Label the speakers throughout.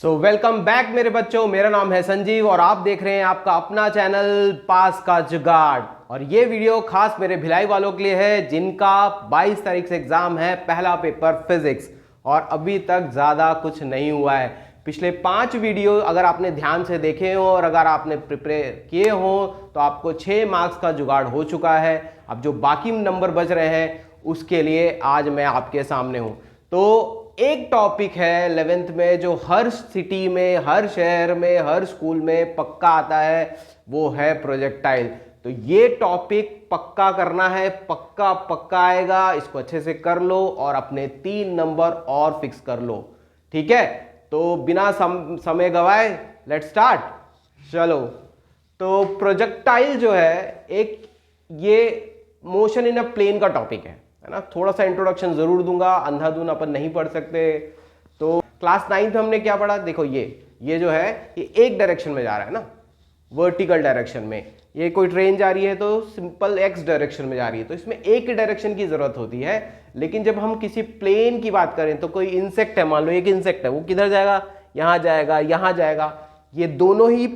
Speaker 1: Welcome back मेरे बच्चों। मेरा नाम है संजीव और आप देख रहे हैं आपका अपना चैनल पास का जुगाड़। और ये वीडियो खास मेरे भिलाई वालों के लिए है जिनका 22 तारीख से एग्जाम है, पहला पेपर फिजिक्स, और अभी तक ज़्यादा कुछ नहीं हुआ है। पिछले 5 वीडियो अगर आपने ध्यान से देखे हो और अगर आपने प्रिपेयर किए हो तो आपको 6 मार्क्स का जुगाड़ हो चुका है। अब जो बाकी नंबर बच रहे हैं उसके लिए आज मैं आपके सामने हूँ। तो एक टॉपिक है 11th में जो हर सिटी में, हर शहर में, हर स्कूल में पक्का आता है, वो है प्रोजेक्टाइल। तो ये टॉपिक पक्का करना है, पक्का पक्का आएगा, इसको अच्छे से कर लो और अपने 3 नंबर और फिक्स कर लो। ठीक है, तो बिना समय गवाए लेट्स स्टार्ट। चलो, तो प्रोजेक्टाइल जो है एक ये मोशन इन अ प्लेन का टॉपिक है ना। थोड़ा सा इंट्रोडक्शन जरूर दूंगा, अंधाधुन अपन नहीं पढ़ सकते। तो क्लास 9 में हमने क्या पढ़ा, देखो ये जो है ये एक डायरेक्शन में जा रहा है ना, वर्टिकल डायरेक्शन में। ये कोई ट्रेन जा रही है तो सिंपल एक्स डायरेक्शन में जा रही है, तो इसमें एक डायरेक्शन की जरूरत होती है। लेकिन जब हम किसी प्लेन की बात करें तो कोई इंसेक्ट है, मान लो एक इंसेक्ट है, वो किधर जाएगा, यहां जाएगा, यहां जाएगा। ये दोनों ही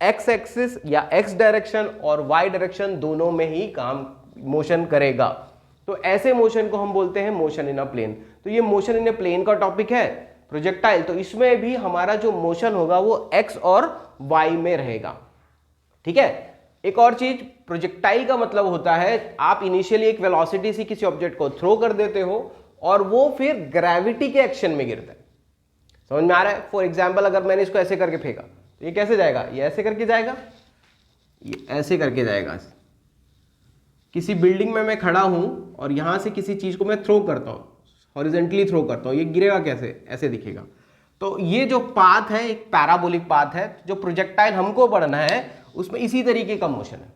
Speaker 1: एक्स एक्सिस या एक्स डायरेक्शन और वाई डायरेक्शन दोनों में ही काम मोशन करेगा। तो ऐसे मोशन को हम बोलते हैं मोशन इन अ प्लेन। तो ये मोशन इन अ प्लेन का टॉपिक है प्रोजेक्टाइल। तो इसमें भी हमारा जो मोशन होगा वो एक्स और वाई में रहेगा। ठीक है, एक और चीज, प्रोजेक्टाइल का मतलब होता है आप इनिशियली एक वेलोसिटी से किसी ऑब्जेक्ट को थ्रो कर देते हो और वो फिर ग्रेविटी के एक्शन में गिरता है। समझ में आ रहा है? फॉर एग्जाम्पल, अगर मैंने इसको ऐसे करके फेंका तो ये कैसे जाएगा, ये ऐसे करके जाएगा, ये ऐसे करके जाएगा। किसी बिल्डिंग में मैं खड़ा हूं और यहां से किसी चीज को मैं थ्रो करता हूं, हॉरिजॉन्टली थ्रो करता हूं, ये गिरेगा कैसे, ऐसे दिखेगा। तो ये जो पाथ है एक पैराबोलिक पाथ है। जो प्रोजेक्टाइल हमको पढ़ना है उसमें इसी तरीके का मोशन है।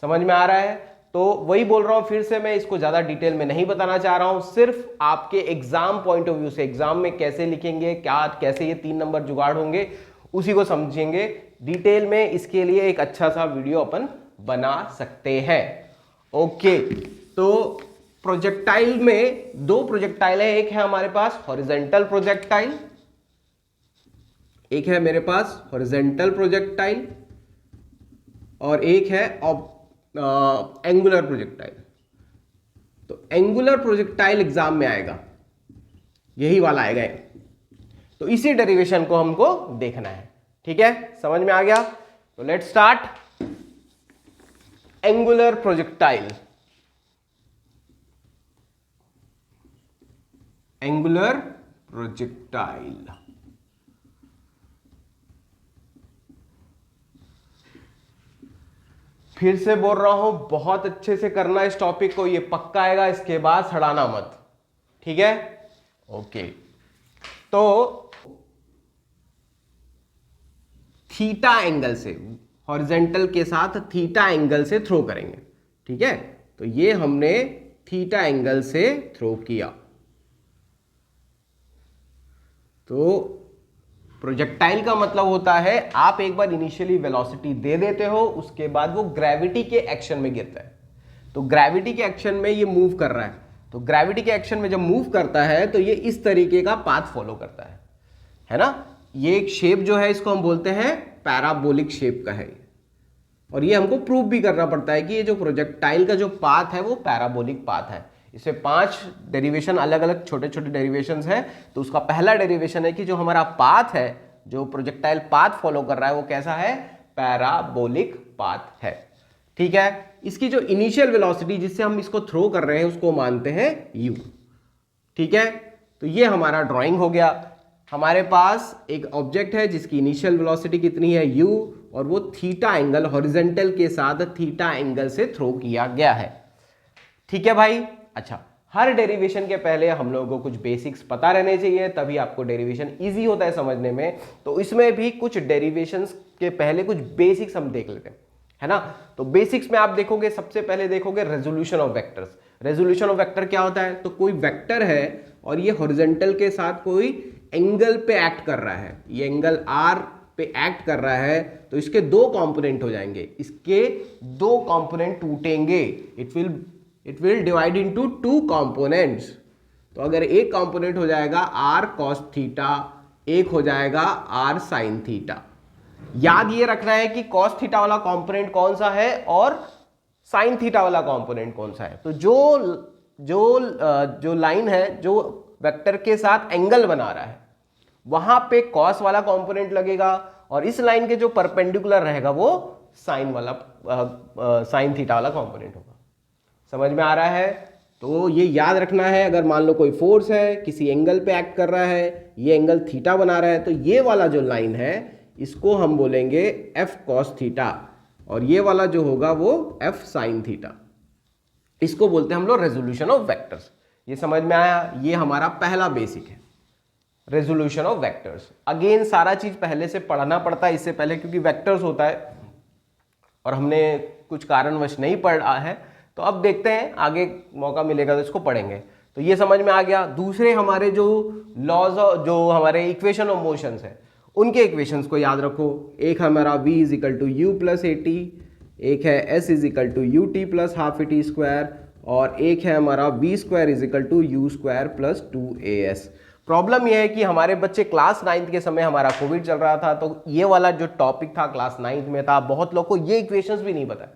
Speaker 1: समझ में आ रहा है? तो वही बोल रहा हूं, फिर से मैं इसको ज्यादा डिटेल में नहीं बताना चाह रहा हूं, सिर्फ आपके एग्जाम पॉइंट ऑफ व्यू से, एग्जाम में कैसे लिखेंगे, क्या कैसे ये 3 नंबर जुगाड़ होंगे, उसी को समझेंगे डिटेल में। इसके लिए एक अच्छा सा वीडियो अपन बना सकते हैं। ओके, तो प्रोजेक्टाइल में 2 प्रोजेक्टाइल है। एक है हमारे पास हॉरिजॉन्टल प्रोजेक्टाइल, एक है मेरे पास हॉरिजॉन्टल प्रोजेक्टाइल, और एक है एंगुलर प्रोजेक्टाइल। तो एंगुलर प्रोजेक्टाइल एग्जाम में आएगा, यही वाला आएगा। तो इसी डेरिवेशन को हमको देखना है। ठीक है, समझ में आ गया? तो let's start. Angular projectile, angular projectile. फिर से बोल रहा हूं, बहुत अच्छे से करना इस टॉपिक को, ये पक्का आएगा, इसके बाद सड़ाना मत। ठीक है, ओके। तो थीटा एंगल से, हॉरिजॉन्टल के साथ थीटा एंगल से थ्रो करेंगे। ठीक है, तो ये हमने थीटा एंगल से थ्रो किया। तो प्रोजेक्टाइल का मतलब होता है आप एक बार इनिशियली वेलोसिटी दे देते हो, उसके बाद वो ग्रेविटी के एक्शन में गिरता है। तो ग्रेविटी के एक्शन में ये मूव कर रहा है। तो ग्रेविटी के एक्शन में जब मूव करता है तो ये इस तरीके का पाथ फॉलो करता है ना। ये एक शेप जो है इसको हम बोलते हैं पैराबोलिक शेप का है। और ये हमको प्रूव भी करना पड़ता है कि ये जो प्रोजेक्टाइल का जो पाथ है वो पैराबोलिक पाथ है। इसमें 5 डेरिवेशन, अलग अलग छोटे छोटे डेरिवेशंस हैं। तो उसका पहला डेरिवेशन है कि जो हमारा पाथ है, जो प्रोजेक्टाइल पाथ फॉलो कर रहा है, वो कैसा है, पैराबोलिक पाथ है। ठीक है, इसकी जो इनिशियल वेलोसिटी जिससे हम इसको थ्रो कर रहे हैं उसको मानते हैं u। ठीक है, तो ये हमारा ड्राइंग हो गया। हमारे पास एक ऑब्जेक्ट है जिसकी इनिशियल वेलोसिटी कितनी है, u, और वो थीटा एंगल, हॉरिजॉन्टल के साथ थीटा एंगल से थ्रो किया गया है। ठीक है भाई। अच्छा, हर डेरिवेशन के पहले हम लोगों को कुछ बेसिक्स पता रहने चाहिए, तभी आपको डेरिवेशन इजी होता है समझने में। तो इसमें भी कुछ डेरिवेशंस के पहले कुछ बेसिक्स हम देख लेते हैं, है ना। तो बेसिक्स में आप देखोगे, सबसे पहले देखोगे resolution of vectors. Resolution of vector क्या होता है, तो कोई वेक्टर है और ये हॉरिजॉन्टल के साथ कोई एंगल पे एक्ट कर रहा है, ये एंगल r पे एक्ट कर रहा है, तो इसके 2 कंपोनेंट हो जाएंगे, इसके 2 कंपोनेंट टूटेंगे। It will divide into 2 components. तो अगर एक कंपोनेंट हो जाएगा r cos थीटा, एक हो जाएगा आर साइन थीटा। याद ये रखना है कि कॉस थीटा वाला कंपोनेंट कौन सा है और साइन थीटा वाला कंपोनेंट कौन सा है। तो जो लाइन है जो वेक्टर के साथ एंगल बना रहा है वहां पे कॉस वाला कंपोनेंट लगेगा, और इस लाइन के जो परपेंडिकुलर रहेगा वो साइन थीटा वाला कंपोनेंट होगा। समझ में आ रहा है? तो ये याद रखना है, अगर मान लो कोई फोर्स है किसी एंगल पे एक्ट कर रहा है, ये एंगल थीटा बना रहा है, तो ये वाला जो लाइन है इसको हम बोलेंगे एफ कॉस थीटा, और ये वाला जो होगा वो एफ साइन थीटा। इसको बोलते हैं हम लोग रेजोल्यूशन ऑफ वेक्टर्स। ये समझ में आया? ये हमारा पहला बेसिक है, रेजोल्यूशन ऑफ वेक्टर्स। अगेन सारा चीज पहले से पढ़ना पड़ता है इससे पहले, क्योंकि वेक्टर्स होता है और हमने कुछ कारणवश नहीं पढ़ा है, तो अब देखते हैं आगे मौका मिलेगा तो इसको पढ़ेंगे। तो ये समझ में आ गया। दूसरे हमारे जो लॉज, जो हमारे इक्वेशन ऑफ मोशंस है, उनके इक्वेशंस को याद रखो। एक हमारा v is equal to u plus a t, एक है s is equal to u t plus half a t square, और एक है हमारा v square is equal to u square plus 2as। Problem यह है कि हमारे बच्चे क्लास 9th के समय हमारा कोविड चल रहा था, तो ये वाला जो टॉपिक था क्लास 9th में था, बहुत लोग को ये इक्वेशंस भी नहीं पता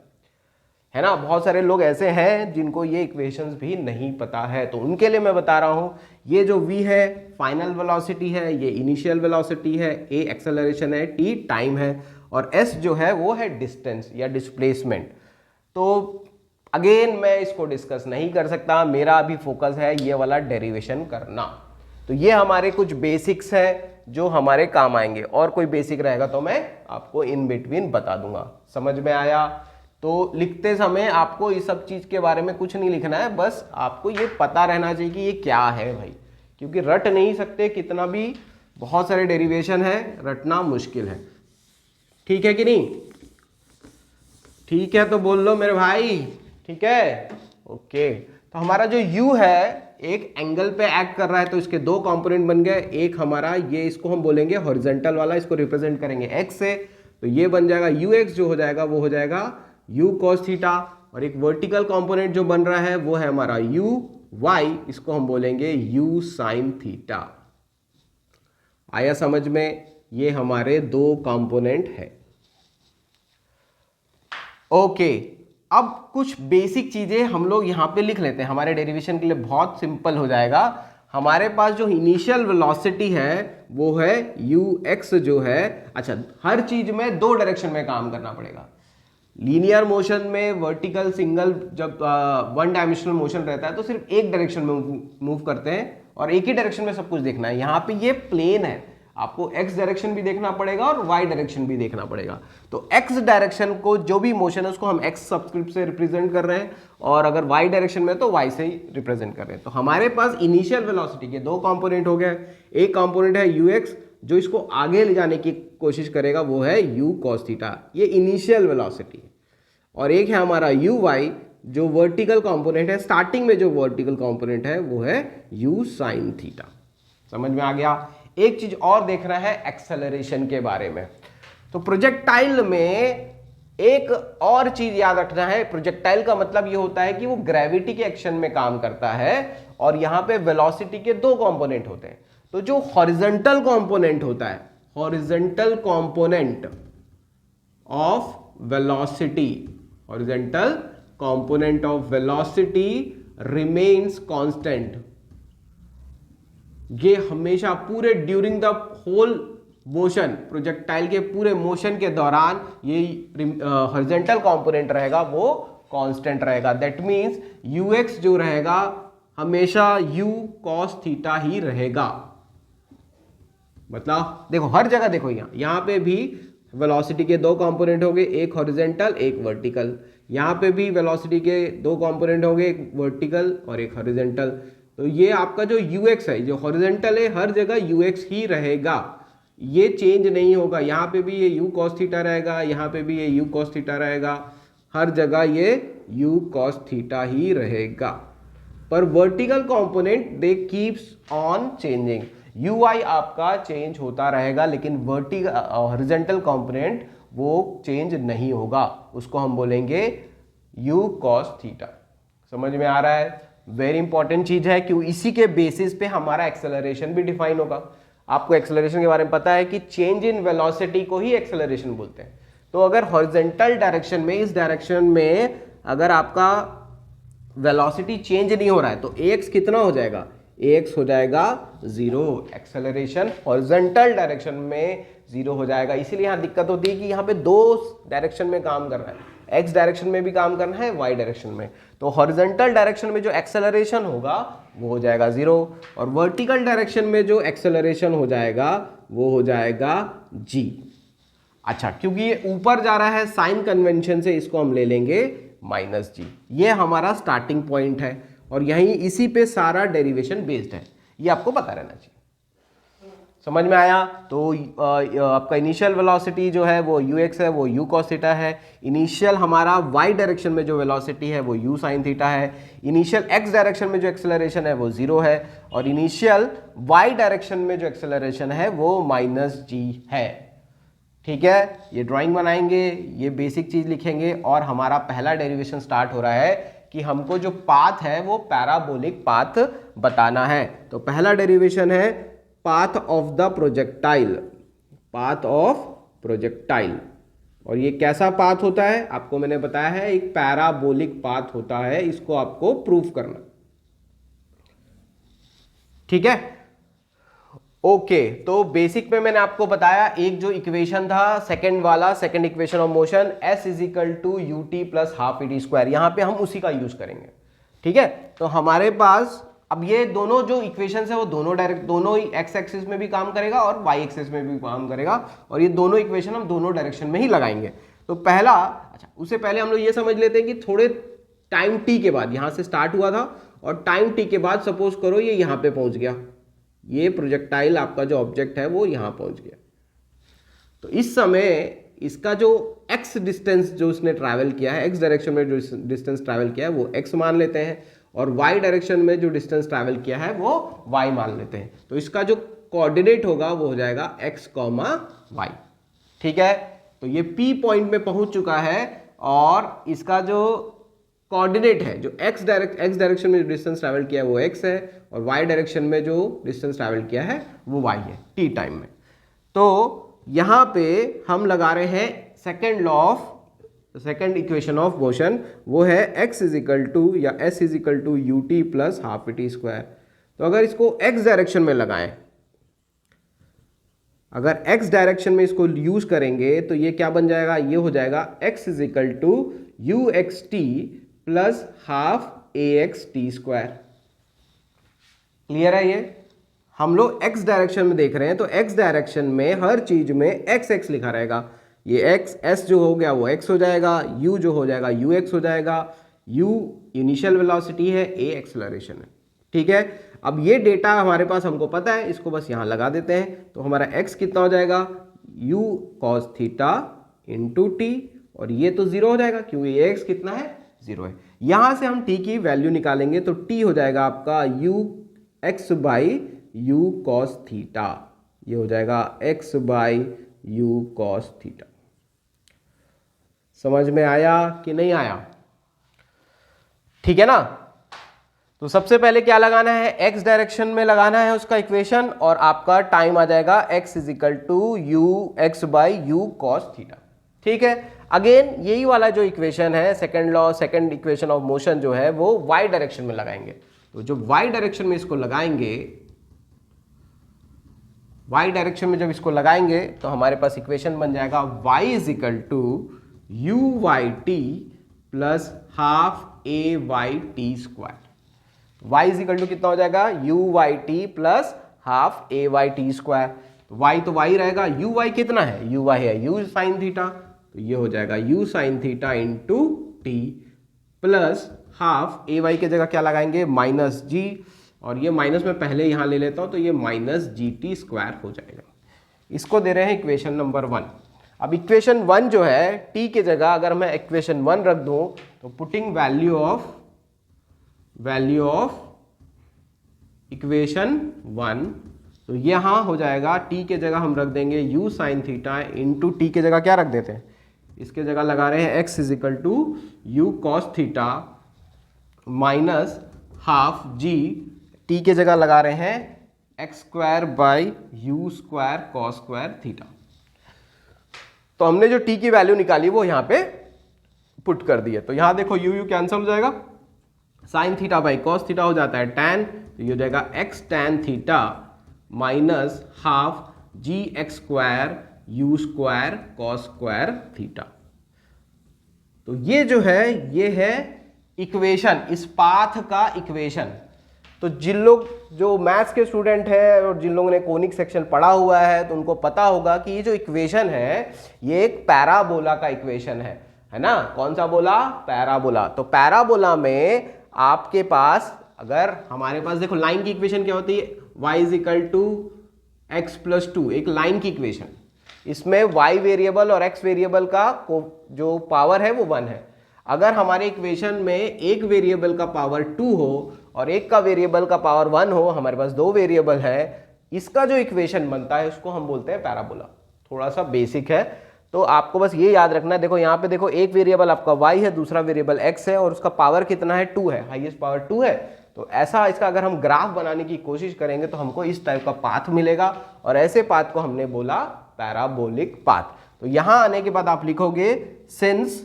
Speaker 1: है ना। बहुत सारे लोग ऐसे हैं जिनको ये इक्वेशंस भी नहीं पता है, तो उनके लिए मैं बता रहा हूं। ये जो v है फाइनल वेलोसिटी है, ये इनिशियल वेलोसिटी है, a एक्सेलरेशन है, t टाइम है, और s जो है वो है डिस्टेंस या डिस्प्लेसमेंट। तो अगेन मैं इसको डिस्कस नहीं कर सकता, मेरा अभी फोकस है ये वाला डेरिवेशन करना। तो ये हमारे कुछ बेसिक्स हैं जो हमारे काम आएंगे, और कोई बेसिक रहेगा तो मैं आपको इन बिटवीन बता दूंगा। समझ में आया? तो लिखते समय आपको इस सब चीज के बारे में कुछ नहीं लिखना है, बस आपको ये पता रहना चाहिए कि ये क्या है भाई, क्योंकि रट नहीं सकते कितना भी, बहुत सारे डेरिवेशन है, रटना मुश्किल है। ठीक है कि नहीं? ठीक है तो बोल लो मेरे भाई, ठीक है? ओके। तो हमारा जो u है एक एंगल पे एक्ट कर रहा है, तो इसके दो कंपोनेंट बन गए। एक हमारा ये, इसको हम बोलेंगे हॉरिजॉन्टल वाला, इसको रिप्रेजेंट करेंगे x से, तो ये बन जाएगा ux, जो हो जाएगा वो हो जाएगा u cos थीटा। और एक वर्टिकल कंपोनेंट जो बन रहा है वो है हमारा uy, इसको हम बोलेंगे u sin थीटा। आया समझ में? ये हमारे दो कंपोनेंट है। ओके, अब कुछ बेसिक चीजें हम लोग यहां पे लिख लेते हैं, हमारे डेरिवेशन के लिए बहुत सिंपल हो जाएगा। हमारे पास जो इनिशियल वेलोसिटी है वो है ux, जो है, अच्छा हर चीज में दो डायरेक्शन में काम करना पड़ेगा। लीनियर मोशन में वर्टिकल सिंगल, जब वन डायमेंशनल मोशन रहता है तो सिर्फ एक डायरेक्शन में मूव करते हैं और एक ही डायरेक्शन में सब कुछ देखना है। यहाँ पे ये प्लेन है, आपको x डायरेक्शन भी देखना पड़ेगा और y डायरेक्शन भी देखना पड़ेगा। तो x डायरेक्शन को जो भी मोशन है उसको हम x सबस्क्रिप्ट से रिप्रेजेंट कर रहे हैं, और अगर y डायरेक्शन में तो y से ही रिप्रेजेंट कर रहे हैं। तो हमारे पास इनिशियल वेलोसिटी के दो कंपोनेंट हो गए। एक कंपोनेंट है ux, जो इसको आगे ले जाने की कोशिश करेगा, वो है u cos थीटा, ये इनिशियल वेलोसिटी है। और एक है हमारा uy, जो वर्टिकल कंपोनेंट है, स्टार्टिंग में जो वर्टिकल कंपोनेंट है वो है u sin थीटा। समझ में आ गया? एक चीज और देखना है एक्सेलरेशन के बारे में। तो प्रोजेक्टाइल में एक और चीज याद रखना है, प्रोजेक्टाइल का मतलब ये होता है कि वो ग्रेविटी के एक्शन में काम करता है, और यहां पे वेलोसिटी के दो कंपोनेंट होते हैं। तो जो हॉरिजॉन्टल कंपोनेंट होता है, horizontal component of velocity, horizontal component of velocity remains constant. ये हमेशा पूरे during the whole motion, projectile के पूरे मोशन के दौरान ये हॉरिजॉन्टल कंपोनेंट रहेगा वो कांस्टेंट रहेगा। दैट मींस ux जो रहेगा हमेशा u cos थीटा ही रहेगा। मतलब देखो हर जगह देखो, यहाँ पे भी वेलोसिटी के दो कंपोनेंट होंगे, एक हॉरिजॉन्टल एक वर्टिकल। यहाँ पे भी वेलोसिटी के दो कंपोनेंट होंगे, एक वर्टिकल और एक हॉरिजॉन्टल। तो ये आपका जो ux है, जो हॉरिजॉन्टल है, हर जगह ux ही रहेगा, ये चेंज नहीं होगा। यहाँ पे भी ये u cos थीटा रहेगा, यहाँ पे भी ये u cos थीटा रहेगा, हर जगह ये u cos थीटा ही रहेगा। पर vertical component they keeps on changing, uy आपका चेंज होता रहेगा, लेकिन वर्टिकल हॉरिजॉन्टल कंपोनेंट वो चेंज नहीं होगा, उसको हम बोलेंगे u cos थीटा। समझ में आ रहा है? वेरी इंपॉर्टेंट चीज है, क्यों इसी के बेसिस पे हमारा एक्सेलरेशन भी डिफाइन होगा। आपको एक्सेलरेशन के बारे में पता है कि चेंज इन वेलोसिटी को ही एक्सेलरेशन बोलते हैं। तो अगर हॉरिजॉन्टल डायरेक्शन में, इस डायरेक्शन में अगर आपका वेलोसिटी चेंज नहीं हो रहा है तो ax कितना हो जाएगा, ax हो जाएगा 0। एक्सेलरेशन हॉरिजॉन्टल डायरेक्शन में 0 हो जाएगा। इसीलिए यहाँ दिक्कत होती है कि यहाँ पे दो डायरेक्शन में काम कर रहा है, x डायरेक्शन में भी काम करना है, y डायरेक्शन में। तो हॉरिजॉन्टल डायरेक्शन में जो एक्सेलरेशन होगा वो हो जाएगा 0 और वर्टिकल डायरेक्शन में जो एक्सेलरेशन हो जाएगा वो हो जाएगा g। अच्छा, क्योंकि ये ऊपर जा रहा है साइन कन्वेंशन से इसको हम ले लेंगे -g। ये हमारा स्टार्टिंग पॉइंट है और यहीं इसी पे सारा डेरिवेशन बेस्ड है, ये आपको पता रहना चाहिए। समझ में आया? तो आपका इनिशियल वेलोसिटी जो है वो ux है, वो u cos थीटा है। इनिशियल हमारा y डायरेक्शन में जो वेलोसिटी है वो u sin थीटा है। इनिशियल x डायरेक्शन में जो एक्सेलरेशन है वो 0 है और इनिशियल y डायरेक्शन में जो एक्सेलरेशन है वो -g है। ठीक है, ये ड्राइंग बनाएंगे, ये बेसिक चीज लिखेंगे और हमारा पहला डेरिवेशन स्टार्ट हो रहा है कि हमको जो पाथ है वो पैराबोलिक पाथ बताना है। तो पहला डेरिवेशन है path of the projectile, path of projectile. और ये कैसा पाथ होता है आपको मैंने बताया है, एक पैराबोलिक पाथ होता है, इसको आपको प्रूफ करना। ठीक है, ओके। तो बेसिक में मैंने आपको बताया एक जो इक्वेशन था सेकंड वाला, second equation of motion s is equal to u t plus half a t square, यहां पे हम उसी का यूज करेंगे। ठीक है, तो हमारे पास अब ये दोनों जो इक्वेशन है वो दोनों ही एक्स एक्सिस में भी काम करेगा और वाई एक्सिस में भी काम करेगा और ये दोनों इक्वेशन हम दोनों डायरेक्शन में ही लगाएंगे। तो पहला, अच्छा उससे पहले हम लोग ये समझ लेते हैं कि थोड़े टाइम टी के बाद, यहां से स्टार्ट हुआ था और टाइम टी के बाद सपोज करो ये यहां पे पहुंच गया, ये प्रोजेक्टाइल आपका जो ऑब्जेक्ट है वो यहां पहुंच गया। तो इस समय इसका जो x डिस्टेंस जो उसने ट्रैवल किया है, x डायरेक्शन में जो डिस्टेंस ट्रैवल किया है वो x मान लेते हैं और y डायरेक्शन में जो डिस्टेंस ट्रैवल किया है वो y मान लेते हैं। तो इसका जो कोऑर्डिनेट होगा वो हो जाएगा x, y। ठीक है, तो ये P पॉइंट में पहुंच चुका है और इसका जो कोऑर्डिनेट है, जो x डायरेक्शन में जो डिस्टेंस ट्रैवल किया है वो x है और y डायरेक्शन में जो डिस्टेंस ट्रैवल किया है वो y है t टाइम में। तो यहां पे हम लगा रहे हैं second law of, second equation of motion, वो है x इजिकल टू या s is equal to u t plus half a t square. तो अगर इसको x डायरेक्शन में लगाएं, अगर x डायरेक्शन में इसको यूज करेंगे तो ये क्या बन जाएगा, ये हो जाएगा x is equal to u x t plus half a x t square. Clear है? ये हम लोग x डायरेक्शन में देख रहे हैं तो x डायरेक्शन में हर चीज में x x लिखा रहेगा। ये x s जो हो गया वो x हो जाएगा, u जो हो जाएगा u x हो जाएगा। u इनिशियल वेलोसिटी है, a एक्सेलरेशन है। ठीक है, अब ये डेटा हमारे पास हमको पता है, इसको बस यहाँ लगा देते हैं। तो हमारा x कितना हो जाएगा, u cos theta into T, और ये तो 0 हो जाएगा क्योंकि ये x कितना है, 0 है। यहाँ से हम t की वैल्यू निकालेंगे तो t हो जाएगा आपका u x by u cos theta, ये हो जाएगा x by u cos theta. समझ में आया कि नहीं आया? ठीक है ना। तो सबसे पहले क्या लगाना है, x डायरेक्शन में लगाना है उसका इक्वेशन और आपका टाइम आ जाएगा x is equal to u x by u cos theta. ठीक है, अगेन यही वाला जो इक्वेशन है, second law, second equation of motion जो है वो y डायरेक्शन में लगाएंगे। तो जो y डायरेक्शन में इसको लगाएंगे, y डायरेक्शन में जब इसको लगाएंगे तो हमारे पास इक्वेशन बन जाएगा y is equal to u y t plus half a y t square. y is equal to कितना हो जाएगा, u y t plus half a y t square. y तो y रहेगा, यू वाई कितना है, यू वाई है यू साइन थीटा, तो ये हो जाएगा u sine theta into t plus half a y की जगह क्या लगाएंगे, माइनस जी, और ये माइनस में पहले यहां ले लेता हूं तो ये माइनस जी टी स्क्वायर हो जाएगा। इसको दे रहे हैं इक्वेशन नंबर 1। अब इक्वेशन 1 जो है t के जगह अगर मैं इक्वेशन 1 रख दूं तो पुटिंग वैल्यू ऑफ इक्वेशन 1, तो यहां हो जाएगा t के जगह हम रख देंगे u sine theta into T के जगह क्या रख देते हैं, इसके जगह लगा रहे हैं x is equal to u cos theta minus half g, t के जगह लगा रहे हैं x square by u square cos square theta. तो हमने जो टी की वैल्यू निकाली वो यहां पे पुट कर दी है। तो यहां देखो यू कैंसिल हो जाएगा, sine theta by cos theta हो जाता है टैन, तो ये हो जाएगा x tan theta minus half g x square u square cos square theta. तो ये जो है ये है इक्वेशन, इस पाथ का इक्वेशन। तो जिन लोग जो मैथ्स के स्टूडेंट हैं और जिन लोगों ने कोनिक सेक्शन पढ़ा हुआ है तो उनको पता होगा कि ये जो इक्वेशन है ये एक पैराबोला का इक्वेशन है ना। कौन सा बोला? पैराबोला। तो पैराबोला में आपके पास अगर हमारे पास देखो लाइन की इक्वेशन क्या होती है, y is equal to x plus two, एक लाइन की इक्वेशन। इसमें y वेरिएबल और x वेरिएबल का जो पावर है वो 1 है। अगर हमारे इक्वेशन में एक वेरिएबल का पावर 2 हो और एक का वेरिएबल का पावर 1 हो, हमारे पास दो वेरिएबल है, इसका जो इक्वेशन बनता है उसको हम बोलते हैं पैराबोला। थोड़ा सा बेसिक है, तो आपको बस ये याद रखना है। देखो यहाँ पे देखो एक वेरिएबल आपका y है, दूसरा वेरिएबल x है और उसका पावर कितना है? 2 है, हाईएस्ट पावर 2 है। तो ऐसा इसका अगर हम ग्राफ बनाने की कोशिश करेंगे तो हमको इस टाइप का पाथ मिलेगा और ऐसे पाथ को हमने बोला पैराबोलिक पाथ। तो यहां आने के बाद आप लिखोगे since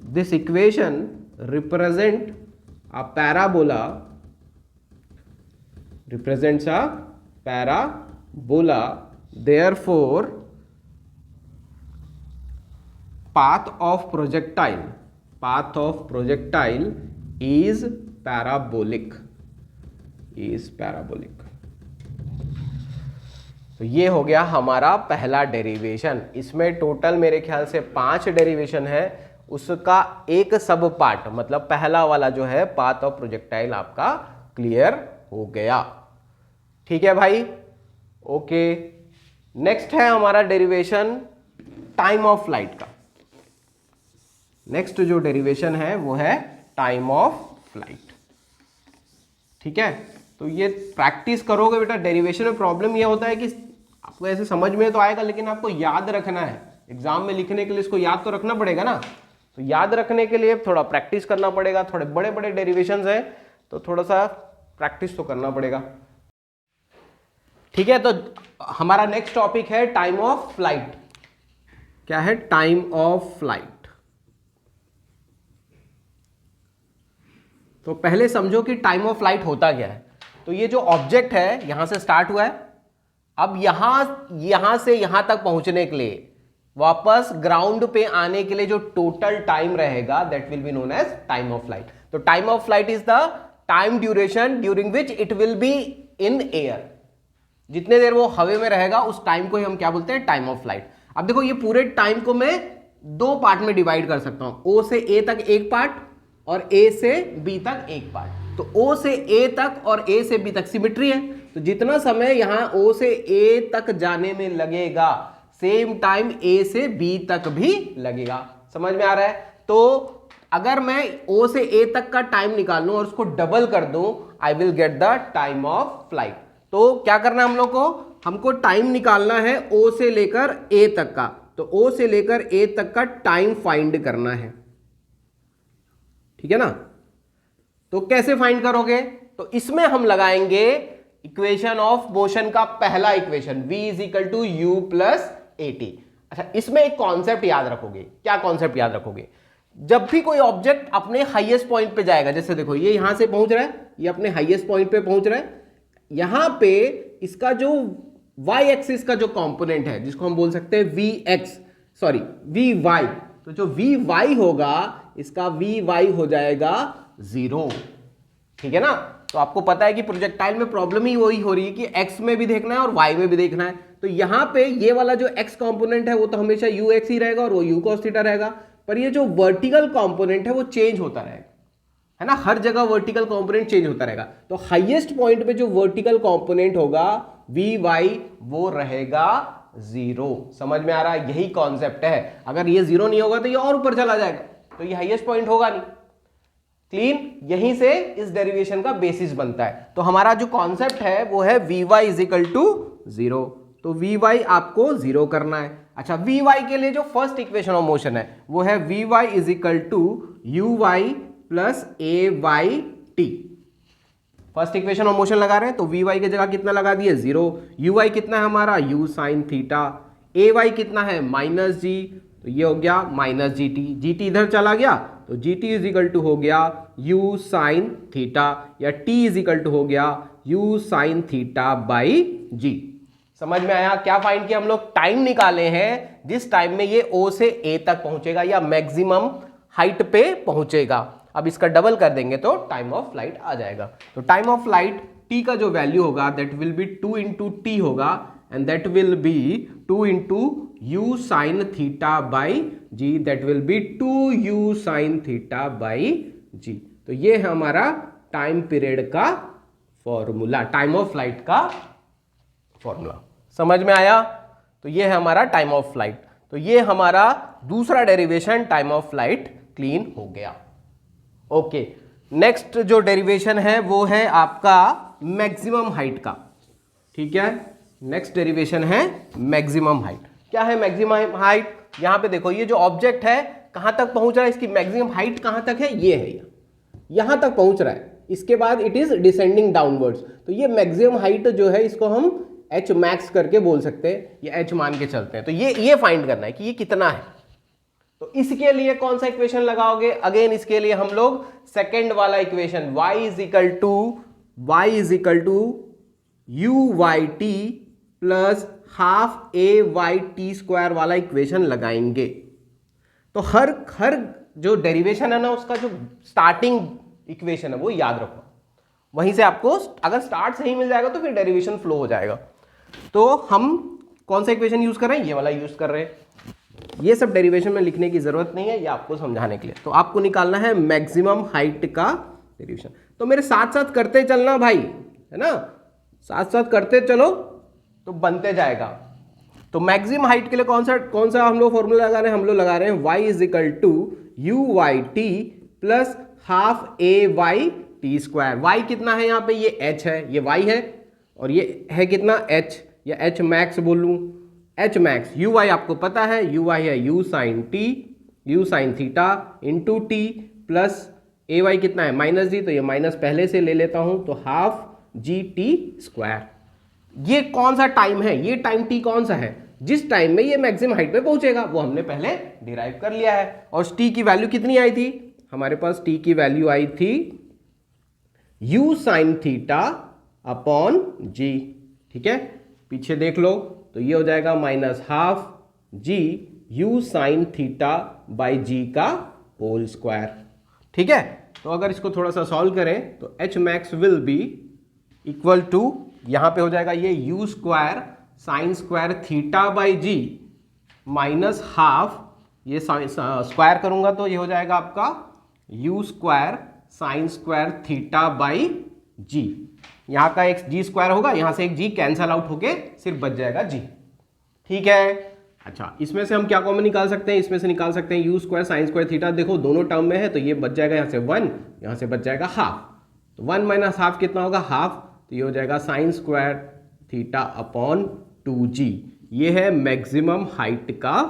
Speaker 1: this equation represent a parabola, represents a parabola, therefore path of projectile is parabolic, तो ये हो गया हमारा पहला डेरिवेशन। इसमें टोटल मेरे ख्याल से 5 डेरिवेशन है, उसका एक सब पार्ट मतलब पहला वाला जो है पाथ ऑफ प्रोजेक्टाइल आपका क्लियर हो गया। ठीक है भाई, ओके। नेक्स्ट है हमारा डेरिवेशन टाइम ऑफ फ्लाइट का। नेक्स्ट जो डेरिवेशन है वो है टाइम ऑफ फ्लाइट। ठीक है, तो ये प्रैक्टिस करोगे बेटा। डेरिवेशन में प्रॉब्लम ये होता है कि आपको ऐसे समझ में तो आएगा लेकिन आपको याद रखना है। एग्जाम में लिखने के लिए इसको याद तो रखना पड़ेगा ना, तो याद रखने के लिए थोड़ा प्रैक्टिस करना पड़ेगा। थोड़े बड़े बड़े डेरिवेशंस हैं तो थोड़ा सा प्रैक्टिस तो करना पड़ेगा। ठीक है, तो हमारा नेक्स्ट टॉपिक है टाइम ऑफ फ्लाइट। क्या है? Time of flight. तो पहले समझो कि टाइम ऑफ फ्लाइट होता क्या है। तो ये जो ऑब्जेक्ट है यहां से स्टार्ट हुआ है, अब यहां से यहां तक पहुंचने के लिए वापस ग्राउंड पे आने के लिए जो टोटल टाइम रहेगा that will be known as time of flight. तो time of flight is the time duration during which it will be in air. जितने देर वो हवा में रहेगा उस टाइम को ही हम क्या बोलते हैं? Time of flight. अब देखो ये पूरे टाइम को मैं 2 पार्ट में डिवाइड कर सकता हूं, ओ से ए तक एक पार्ट और ए से बी तक एक पार्ट। तो ओ से ए तक और ए से बी तक सिमेट्री है, तो जितना समय यहां ओ से ए तक जाने में लगेगा सेम टाइम ए से बी तक भी लगेगा। समझ में आ रहा है? तो अगर मैं ओ से ए तक का टाइम निकाल लूं और उसको डबल कर दूं, I will get the time of flight. तो क्या करना है हम लोग को? हमको टाइम निकालना है ओ से लेकर ए तक का। तो ओ से लेकर ए तक का टाइम फाइंड करना है। ठीक है ना? तो कैसे फाइंड करोगे? तो इसमें हम लगाएंगे इक्वेशन ऑफ मोशन का पहला equation v is equal to u plus a t. अच्छा, इसमें एक कॉन्सेप्ट याद रखोगे। क्या कॉन्सेप्ट याद रखोगे? जब भी कोई ऑब्जेक्ट अपने हाईएस्ट पॉइंट पे जाएगा, जैसे देखो ये यहां से पहुंच रहा है, ये अपने हाईएस्ट पॉइंट पे पहुंच रहा है, यहां पे इसका जो y एक्सिस का जो कंपोनेंट है जिसको हम बोल सकते हैं vy, तो जो vy होगा इसका vy हो जाएगा 0। ठीक है ना? तो आपको पता है कि प्रोजेक्टाइल में प्रॉब्लम ही वही हो रही है कि x में भी देखना है और y में भी देखना है। तो यहां पे ये वाला जो x कंपोनेंट है वो तो हमेशा ux ही रहेगा और वो u cos थीटा रहेगा, पर ये जो वर्टिकल कंपोनेंट है वो चेंज होता रहेगा, है ना? हर जगह वर्टिकल कंपोनेंट चेंज होता रहेगा। तो हाईएस्ट पॉइंट पे जो वर्टिकल कंपोनेंट होगा vy वो रहेगा 0। समझ में आ रहा है? यही कॉन्सेप्ट है। अगर ये 0 नहीं होगा तो ये और ऊपर चला जाएगा, तो ये हाईएस्ट पॉइंट होगा नहीं। क्लीन? यहीं से इस डेरिवेशन का बेसिस बनता है। तो हमारा जो कॉन्सेप्ट है वो है vy इज इक्वल टू 0। तो vy आपको 0 करना है। अच्छा, vy के लिए जो फर्स्ट इक्वेशन ऑफ मोशन है वो है vy is equal to uy plus ay t। First equation of motion लगा रहे हैं तो वी वाई की जगह कितना लगा दिए 0, यू वाई कितना है हमारा u sine theta, a y कितना है माइनस जी, तो ये हो गया minus g t, g t इधर चला गया तो g t is equal to हो गया u साइन थीटा, या t इज इक्वल टू हो गया u sine theta by g. समझ में आया? क्या फाइंड किया हम लोग? टाइम निकाले हैं जिस टाइम में ये O से A तक पहुंचेगा या मैक्सिमम हाइट पे पहुंचेगा। अब इसका डबल कर देंगे तो टाइम ऑफ फ्लाइट आ जाएगा। तो टाइम ऑफ फ्लाइट t का जो वैल्यू होगा that will be 2 into t होगा and that will be 2 into u sine theta by g, that will be 2 u sine theta by g. तो ये है हमारा टाइम पीरियड का फॉर्मूला, टाइम ऑफ फ्लाइट का फॉर्मूला। समझ में आया? तो ये है हमारा टाइम ऑफ फ्लाइट। तो ये हमारा दूसरा derivation time of flight clean हो गया। ओके, नेक्स्ट जो डेरिवेशन है वो है आपका मैक्सिमम हाइट का। ठीक है, नेक्स्ट डेरिवेशन है मैक्सिमम हाइट। क्या है मैक्सिमम हाइट? यहां पे देखो ये जो ऑब्जेक्ट है कहां तक पहुंच रहा है, इसकी मैक्सिमम हाइट कहां तक है, ये है यहां तक पहुंच रहा है, इसके बाद इट इज डिसेंडिंग डाउनवर्ड्स। तो ये मैक्सिमम हाइट जो है इसको हम एच मैक्स करके बोल सकते हैं या एच मान के चलते हैं। तो ये फाइंड करना है कि ये कितना है। तो इसके लिए कौन सा इक्वेशन लगाओगे? अगेन इसके लिए हम लोग सेकेंड वाला equation y is equal to u y t plus half a y t square वाला इक्वेशन लगाएंगे। तो हर जो डेरिवेशन है ना उसका जो स्टार्टिंग इक्वेशन है वो याद रखो, वहीं से आपको अगर स्टार्ट सही मिल जाएगा तो फिर डेरिवेशन फ्लो हो जाएगा। तो हम कौन सा इक्वेशन यूज कर रहे हैं? ये वाला यूज कर रहे हैं। ये सब डेरिवेशन में लिखने की जरूरत नहीं है, ये आपको समझाने के लिए। तो आपको निकालना है मैक्सिमम हाइट का डेरिवेशन। तो मेरे साथ साथ करते चलना भाई, है ना, साथ साथ करते चलो तो बनते जाएगा। तो मैक्सिमम हाइट के लिए कौन सा हम लोग फॉर्मूला लगा रहे हैं? हम लोग लगा रहे हैं y is equal to u y t plus half a y t square. y कितना है यहाँ पे? ये h है, ये y है, और ये है कितना h, या h मैक्स बोल लूँ, h मैक्स। यू वाई आपको पता है, यू वाई है u sine t, u sine theta into t plus a y कितना है माइनस जी, तो ये माइनस पहले से ले लेता हूँ, तो हाफ जी टी स्क्वायर। ये कौन सा टाइम है? ये टाइम t कौन सा है? जिस टाइम में ये मैक्सिमम हाइट पे पहुंचेगा वो हमने पहले डिराइव कर लिया है। और t की वैल्यू कितनी आई थी हमारे पास? t की वैल्यू आई थी u sine theta upon g. ठीक है, पीछे देख लो तो ये हो जाएगा minus half g u sine theta by g का होल स्क्वायर। ठीक है, तो अगर इसको थोड़ा सा सॉल्व करें तो H max will be equal to, यहां पे हो जाएगा ये u square sine square theta by g minus half, ये स्क्वायर करूंगा तो ये हो जाएगा आपका u square sine square theta by g. यहां का एक जी स्क्वायर होगा, यहां से एक जी कैंसल आउट होके सिर्फ बच जाएगा जी। ठीक है, अच्छा इसमें से हम क्या कॉमन निकाल सकते हैं? इसमें से निकाल सकते हैं you square sine square theta. देखो दोनों टर्म में है तो ये बच जाएगा यहाँ से 1, यहाँ से बच जाएगा हाफ, तो 1 माइनस हाफ कितना होगा? हाफ, तो ये हो जाएगा sign square theta upon 2g। ये है मैक्सिमम हाइट का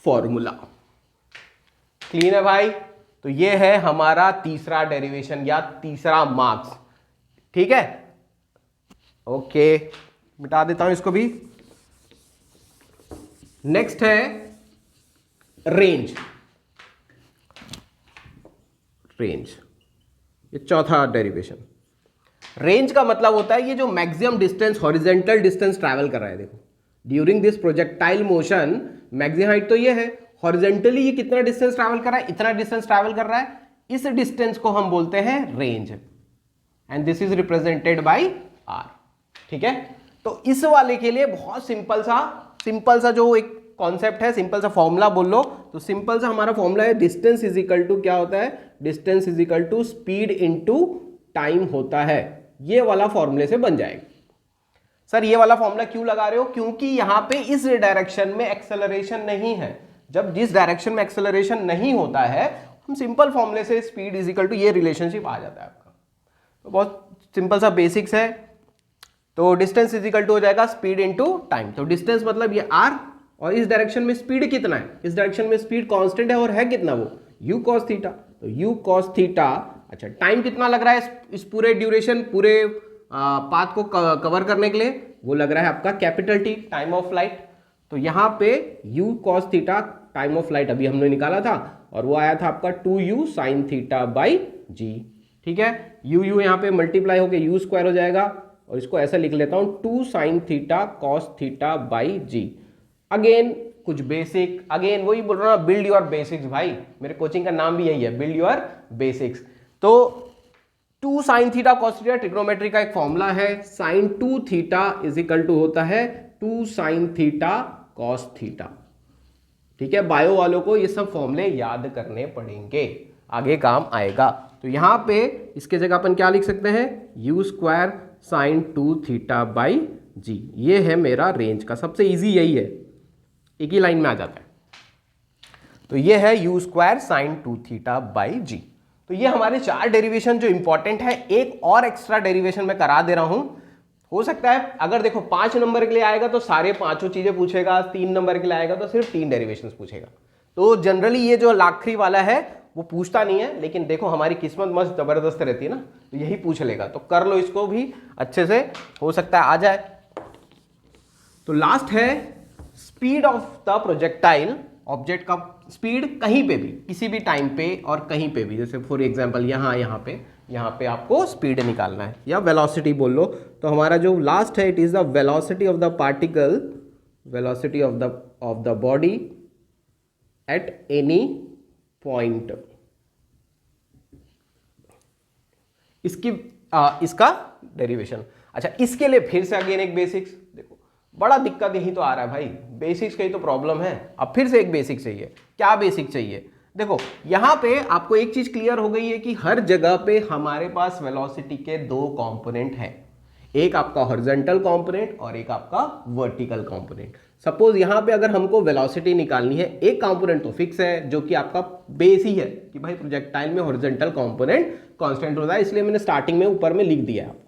Speaker 1: फॉर्मूला। क्लीन है भाई? तो ये है हमारा तीसरा डेरिवेशन या तीसरा मार्क्स। ठीक है, ओके, मिटा देता हूं इसको भी। नेक्स्ट है रेंज। ये चौथा डेरिवेशन। रेंज का मतलब होता है ये जो maximum distance, horizontal distance travel कर रहा है। देखो during this projectile motion maximum height तो ये है, हॉरिजेंटली ये कितना डिस्टेंस ट्रैवल कर रहा है? इतना डिस्टेंस ट्रैवल कर रहा है। इस डिस्टेंस को हम बोलते हैं range and this is represented by R. ठीक है, तो इस वाले के लिए बहुत सिंपल सा जो एक कॉन्सेप्ट है, सिंपल सा फॉर्मूला बोल लो। तो सिंपल सा हमारा फॉर्मूला है डिस्टेंस इज इक्वल टू, क्या होता है? Distance is equal to speed into time होता है। ये वाला फॉर्मूले से बन जाएगा। सर ये वाला फॉर्मूला क्यों लगा रहे हो? क्योंकि यहां पे इस डायरेक्शन में एक्सेलरेशन नहीं है। जब जिस डायरेक्शन में एक्सेलरेशन नहीं होता है हम सिंपल फॉर्मूले से स्पीड इज इक्वल टू ये रिलेशनशिप आ जाता है आपका। तो बहुत सिंपल सा बेसिक्स है। तो डिस्टेंस इज इक्वल टू हो जाएगा स्पीड इनटू टाइम। तो डिस्टेंस मतलब ये आर, और इस डायरेक्शन में स्पीड कितना है? इस डायरेक्शन में स्पीड कांस्टेंट है और है कितना वो? u cos theta. तो u cos थीटा अच्छा, टाइम कितना लग रहा है इस पूरे ड्यूरेशन, पूरे पाथ को कवर करने के लिए? वो लग रहा है आपका capital T, time of flight. तो यहाँ पे u cos theta time of flight अभी हमने निकाला था, और वो आया था आपका 2u sin थीटा बाई जी। ठीक है, u यहाँ पे मल्टीप्लाई होकर u स्क्वायर हो जाएगा, और इसको ऐसा लिख लेता हूँ 2 sin theta cos theta by g. Again कुछ बेसिक, अगेन वही बोल रहा हूँ, बिल्ड योर बेसिक्स भाई, मेरे कोचिंग का नाम भी यही है, बिल्ड योर बेसिक्स। तो 2 sin theta cos theta trigonometry का एक फॉर्मूला है, sin 2 theta is equal to होता है 2 sin थीटा cos थीटा। ठीक है, बायो वालों को ये सब फॉर्मूले याद करने पड़ेंगे, आगे काम आएगा। तो यहां पे इसके जगह अपन क्या लिख सकते हैं, u square sine 2 theta by g. ये है मेरा रेंज का, सबसे इजी यही है, एक ही लाइन में आ जाता है। तो ये है u square sine 2 theta by g. तो ये हमारे 4 डेरिवेशन जो इंपॉर्टेंट है। एक और एक्स्ट्रा डेरिवेशन मैं करा दे रहा हूं, हो सकता है अगर देखो 5 नंबर के लिए आएगा तो सारे पांचों चीजें पूछेगा, 3 नंबर के लिए आएगा तो सिर्फ 3 डेरिवेशंस पूछेगा। तो जनरली ये जो आखिरी वाला है वो पूछता नहीं है, लेकिन देखो हमारी किस्मत मस्त जबरदस्त रहती है ना, तो यही पूछ लेगा। तो कर लो इसको भी अच्छे से, हो सकता है आ जाए। तो लास्ट है speed of the projectile, object का स्पीड कहीं पे भी, किसी भी टाइम पे और कहीं पे भी। जैसे फॉर एग्जांपल यहाँ पे आपको स्पीड निकालना है, या वेलोसिटी बोल लो। तो हमारा जो लास्ट है, it is the velocity of the particle, velocity of the body at any point. इसका डेरिवेशन। अच्छा, इसके लिए फिर से अगेन एक बेसिक्स, देखो बड़ा दिक्कत यही तो आ रहा है भाई, बेसिक्स का ही तो प्रॉब्लम है। अब फिर से एक बेसिक चाहिए। क्या बेसिक चाहिए? देखो यहां पे आपको एक चीज क्लियर हो गई है कि हर जगह पे हमारे पास वेलोसिटी के 2 कंपोनेंट हैं, एक आपका हॉरिजॉन्टल कंपोनेंट और एक आपका वर्टिकल कंपोनेंट। सपोज यहां पे अगर हमको वेलोसिटी निकालनी है, एक कंपोनेंट तो फिक्स है जो कि आपका बेस ही है कि भाई प्रोजेक्टाइल में हॉरिजॉन्टल कंपोनेंट कांस्टेंट होता है, इसलिए मैंने स्टार्टिंग में ऊपर में लिख दिया है।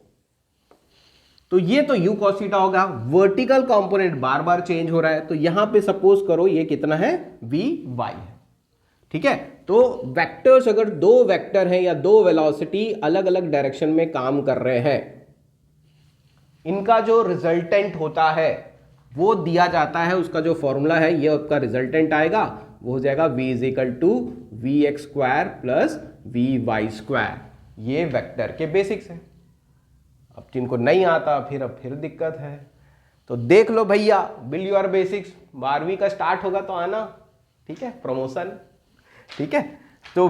Speaker 1: तो ये तो u cos थीटा होगा। वर्टिकल कंपोनेंट बार बार चेंज हो रहा है, तो यहां पे सपोज करो ये कितना है, vy है। ठीक है, तो वेक्टर्स, अगर 2 वेक्टर हैं या 2 वेलोसिटी अलग अलग डायरेक्शन में काम कर रहे हैं, इनका जो रिजल्टेंट होता है वो दिया जाता है, उसका जो फॉर्मूला है, ये आपका रिजल्टेंट आएगा, वो हो जाएगा v is equal to v x square plus v y square. ये वेक्टर के बेसिक्स हैं। अब जिनको नहीं आता फिर दिक्कत है। तो देख लो भैया, बिल्ड योर बेसिक्स, 12वीं का स्टार्ट होगा तो आना। ठीक है, प्रमोशन। ठीक है, तो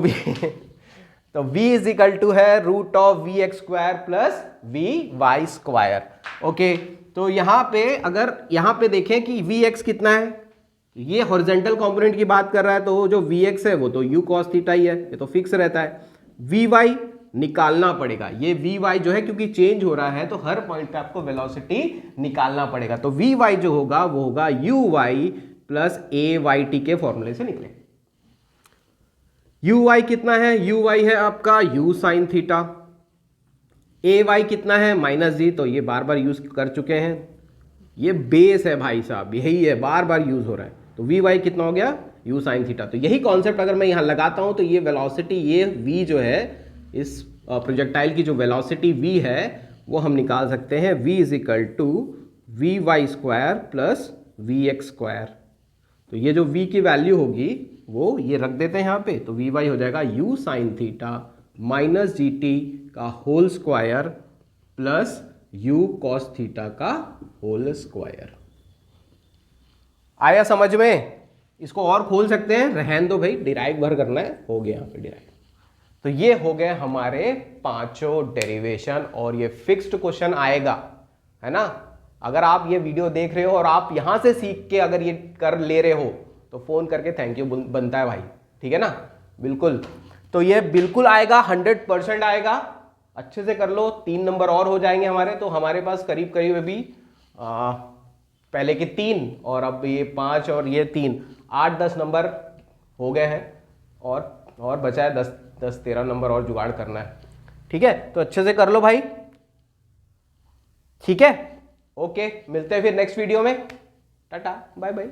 Speaker 1: v इज इक्वल टू है root of v x square plus v y square. Okay, तो यहां पे अगर यहां पे देखें कि वी एक्स कितना है, ये हॉरिजॉन्टल कंपोनेंट की बात कर रहा है, तो जो वी एक्स है वो तो u cos थीटा ही है, ये तो फिक्स रहता है। वी वाई निकालना पड़ेगा, ये वी वाई जो है क्योंकि चेंज हो रहा है तो हर पॉइंट पे आपको वेलोसिटी निकालना पड़ेगा। तो वी वाई जो होगा वो होगा u y plus a y t के फॉर्मूले से निकले। यू वाई कितना है, यू वाई है आपका u sine theta, a y कितना है माइनस जी, तो ये बार बार यूज कर चुके हैं, ये बेस है भाई साहब, यही है, बार बार यूज हो रहा है। तो वी वाई कितना हो गया, u साइन थीटा। तो यही कॉन्सेप्ट अगर मैं यहां लगाता हूं तो ये वेलोसिटी, ये v जो है, इस प्रोजेक्टाइल की जो वेलोसिटी v है वो हम निकाल सकते हैं, v is equal to v y square plus v x square. तो ये जो v की वैल्यू होगी वो ये रख देते हैं यहाँ पे, तो वी वाई हो जाएगा u sine theta minus g t का whole square plus u cos theta का होल स्क्वायर। आया समझ में? इसको और खोल सकते हैं, रहन दो भाई, डिराइव भर करना है, हो गया यहाँ पे डिराइव। तो ये हो गए हमारे 5 डेरिवेशन, और ये फिक्स्ड क्वेश्चन आएगा, है ना। अगर आप ये वीडियो देख रहे हो और आप यहां से सीख के अगर ये कर ले रहे हो तो फोन करके थैंक यू बनता है भाई, ठीक है ना, बिल्कुल। तो ये बिल्कुल आएगा, 100% आएगा, अच्छे से कर लो। 3 नंबर और हो जाएंगे हमारे, तो हमारे पास करीब करीब अभी पहले के 3 और अब ये 5 और ये 3, 8-10 नंबर हो गए हैं, और बचा है 10-13 नंबर और जुगाड़ करना है। ठीक है, तो अच्छे से कर लो भाई, ठीक है, ओके, मिलते हैं फिर नेक्स्ट वीडियो में, टाटा बाय बाय।